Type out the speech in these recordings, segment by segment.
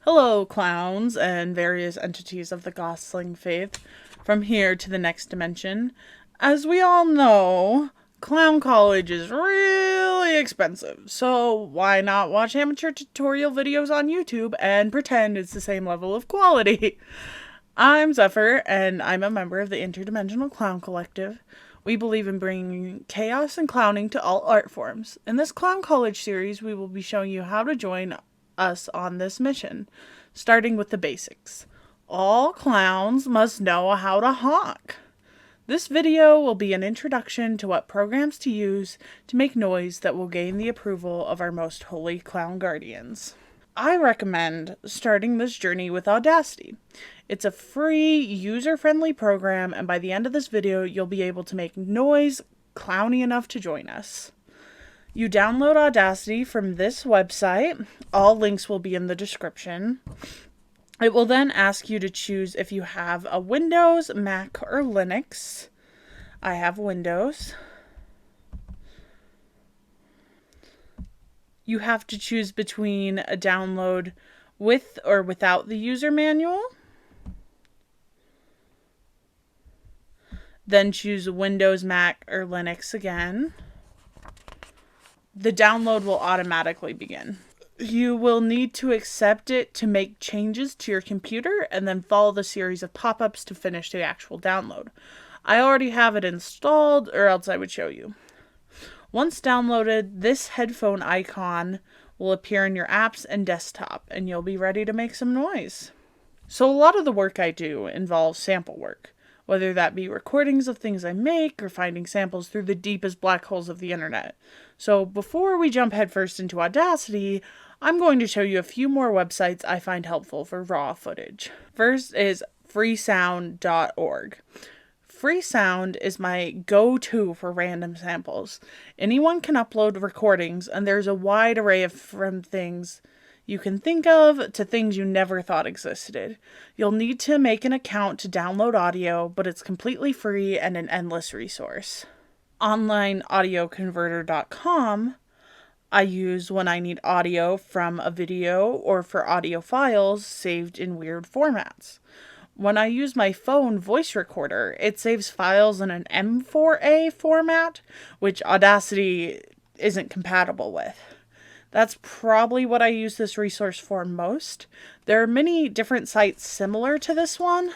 Hello, clowns and various entities of the gosling faith, from here to the next dimension. As we all know, clown college is really expensive, so why not watch amateur tutorial videos on YouTube and pretend it's the same level of quality? I'm Zephyr, and I'm a member of the Interdimensional Clown Collective. We believe in bringing chaos and clowning to all art forms. In this Clown College series, we will be showing you how to join us on this mission, starting with the basics. All clowns must know how to honk. This video will be an introduction to what programs to use to make noise that will gain the approval of our most holy clown guardians. I recommend starting this journey with Audacity. It's a free, user-friendly program, and by the end of this video, you'll be able to make noise clowny enough to join us. You download Audacity from this website. All links will be in the description. It will then ask you to choose if you have a Windows, Mac, or Linux. I have Windows. You have to choose between a download with or without the user manual. Then choose Windows, Mac, or Linux again. The download will automatically begin. You will need to accept it to make changes to your computer and then follow the series of pop-ups to finish the actual download. I already have it installed, or else I would show you. Once downloaded, this headphone icon will appear in your apps and desktop, and you'll be ready to make some noise. So a lot of the work I do involves sample work, whether that be recordings of things I make or finding samples through the deepest black holes of the internet. So before we jump headfirst into Audacity, I'm going to show you a few more websites I find helpful for raw footage. First is freesound.org. Freesound is my go-to for random samples. Anyone can upload recordings, and there's a wide array of from things you can think of to things you never thought existed. You'll need to make an account to download audio, but it's completely free and an endless resource. OnlineAudioConverter.com I use when I need audio from a video or for audio files saved in weird formats. When I use my phone voice recorder, it saves files in an M4A format, which Audacity isn't compatible with. That's probably what I use this resource for most. There are many different sites similar to this one,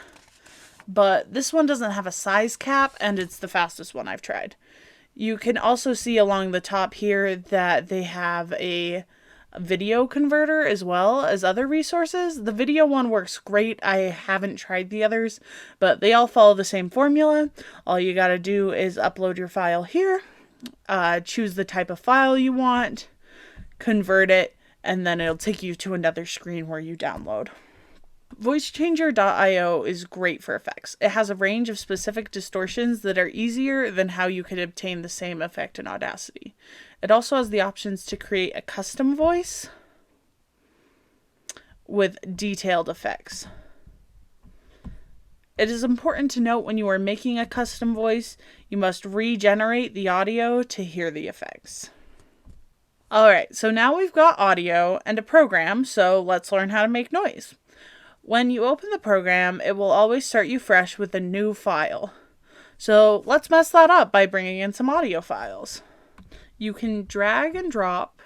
but this one doesn't have a size cap, and it's the fastest one I've tried. You can also see along the top here that they have a video converter as well as other resources. The video one works great. I haven't tried the others, but they all follow the same formula. All you gotta do is upload your file here, choose the type of file you want, convert it, and then it'll take you to another screen where you download. VoiceChanger.io is great for effects. It has a range of specific distortions that are easier than how you could obtain the same effect in Audacity. It also has the options to create a custom voice with detailed effects. It is important to note when you are making a custom voice, you must regenerate the audio to hear the effects. Alright, so now we've got audio and a program, so let's learn how to make noise. When you open the program, it will always start you fresh with a new file. So let's mess that up by bringing in some audio files. You can drag and drop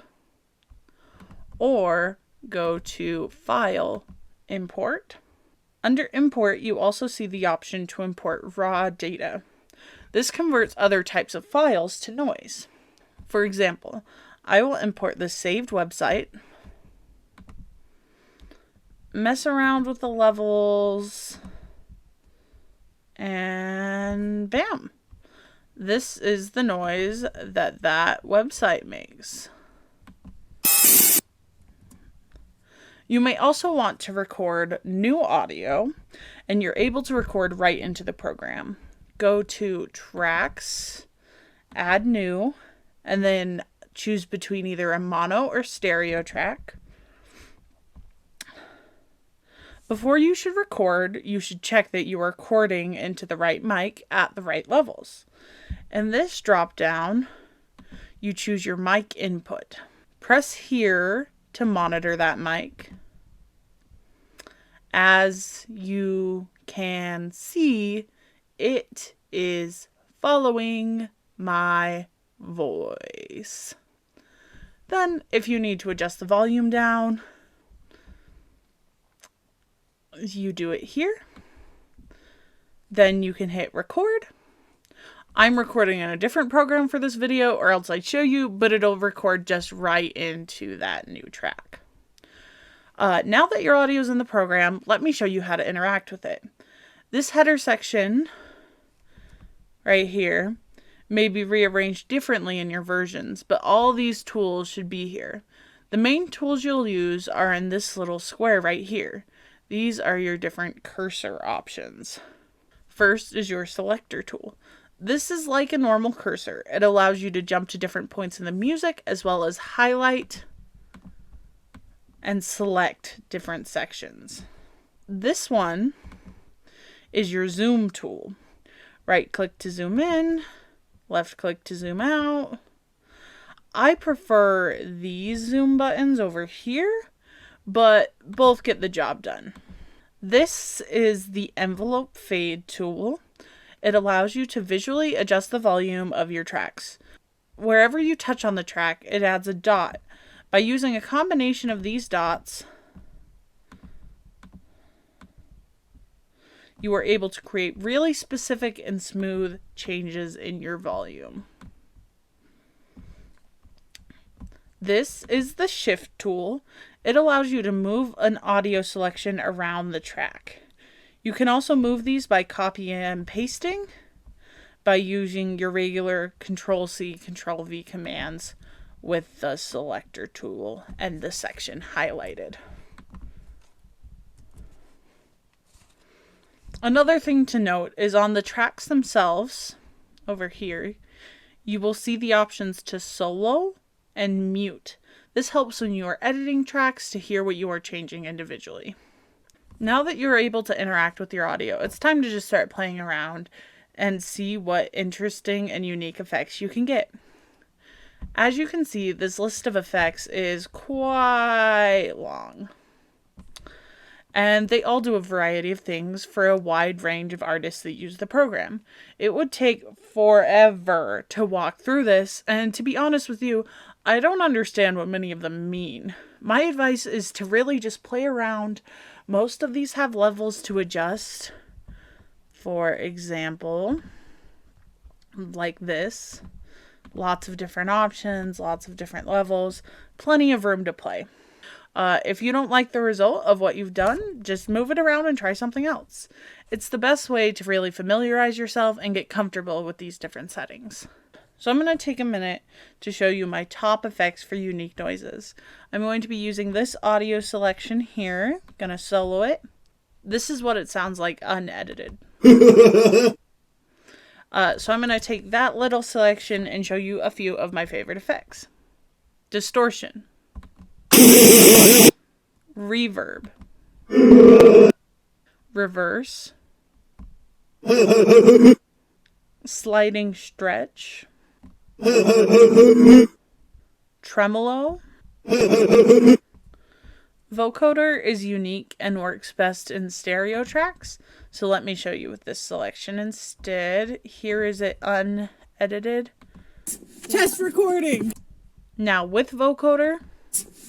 or go to File, Import. Under Import, you also see the option to import raw data. This converts other types of files to noise. For example, I will import the saved website, mess around with the levels, and bam! This is the noise that website makes. You may also want to record new audio, and you're able to record right into the program. Go to Tracks, Add New, and then choose between either a mono or stereo track. Before you should record, you should check that you are recording into the right mic at the right levels. In this drop down, you choose your mic input. Press here to monitor that mic. As you can see, it is following my voice. Then, if you need to adjust the volume down, you do it here. Then you can hit record. I'm recording in a different program for this video, or else I'd show you, but it'll record just right into that new track. Now that your audio is in the program, let me show you how to interact with it. This header section right here may be rearranged differently in your versions, but all these tools should be here. The main tools you'll use are in this little square right here. These are your different cursor options. First is your selector tool. This is like a normal cursor. It allows you to jump to different points in the music, as well as highlight and select different sections. This one is your zoom tool. Right click to zoom in, left click to zoom out. I prefer these zoom buttons over here, but both get the job done. This is the envelope fade tool. It allows you to visually adjust the volume of your tracks. Wherever you touch on the track, it adds a dot. By using a combination of these dots, you are able to create really specific and smooth changes in your volume. This is the shift tool. It allows you to move an audio selection around the track. You can also move these by copying and pasting by using your regular Control-C, Control-V commands with the selector tool and the section highlighted. Another thing to note is on the tracks themselves, over here, you will see the options to solo and mute. This helps when you are editing tracks to hear what you are changing individually. Now that you're able to interact with your audio, it's time to just start playing around and see what interesting and unique effects you can get. As you can see, this list of effects is quite long. And they all do a variety of things for a wide range of artists that use the program. It would take forever to walk through this, and to be honest with you, I don't understand what many of them mean. My advice is to really just play around. Most of these have levels to adjust. For example, like this. Lots of different options, lots of different levels, plenty of room to play. If you don't like the result of what you've done, just move it around and try something else. It's the best way to really familiarize yourself and get comfortable with these different settings. So I'm going to take a minute to show you my top effects for unique noises. I'm going to be using this audio selection here. I'm going to solo it. This is what it sounds like unedited. So I'm going to take that little selection and show you a few of my favorite effects. Distortion. Reverb. Reverse. Sliding stretch. Tremolo. Vocoder is unique and works best in stereo tracks, so let me show you with this selection instead. Here is it unedited. Test recording! Now with vocoder.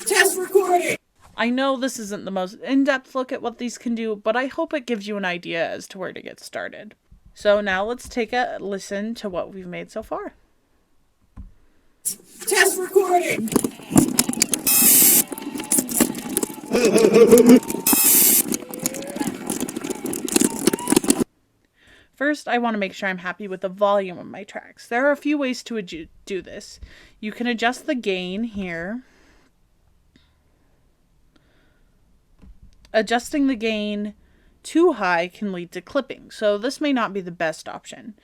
Test recording! I know this isn't the most in-depth look at what these can do, but I hope it gives you an idea as to where to get started. So now let's take a listen to what we've made so far. Test recording! First, I want to make sure I'm happy with the volume of my tracks. There are a few ways to do this. You can adjust the gain here. Adjusting the gain too high can lead to clipping, so this may not be the best option.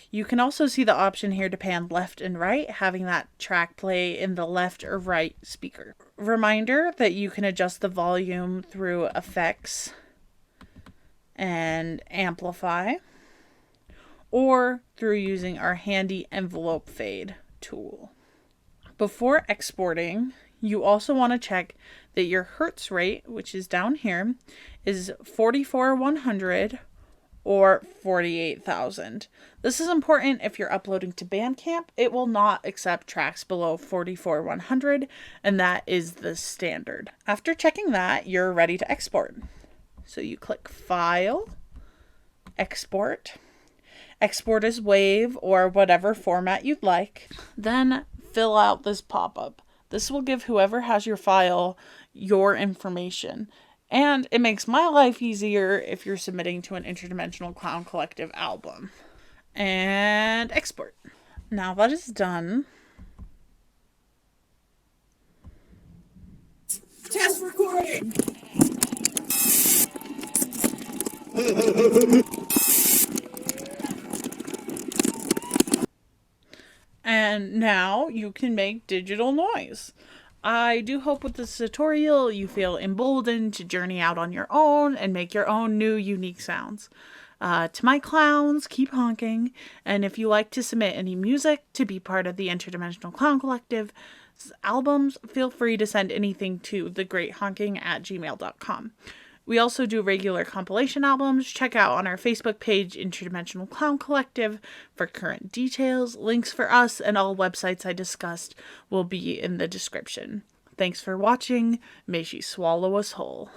You can also see the option here to pan left and right, having that track play in the left or right speaker. Reminder that you can adjust the volume through effects and amplify, or through using our handy envelope fade tool. Before exporting, you also want to check that your hertz rate, which is down here, is 44,100 or 48,000. This is important if you're uploading to Bandcamp. It will not accept tracks below 44,100, and that is the standard. After checking that, you're ready to export. So you click File, Export. Export as WAV or whatever format you'd like. Then fill out this pop-up. This will give whoever has your file your information. And it makes my life easier if you're submitting to an Interdimensional Clown Collective album. And export. Now that is done. Test recording. And now you can make digital noise. I do hope with this tutorial you feel emboldened to journey out on your own and make your own new unique sounds. To my clowns, keep honking, and if you like to submit any music to be part of the Interdimensional Clown Collective albums, feel free to send anything to thegreathonking@gmail.com. We also do regular compilation albums. Check out on our Facebook page, Interdimensional Clown Collective, for current details. Links for us and all websites I discussed will be in the description. Thanks for watching. May she swallow us whole.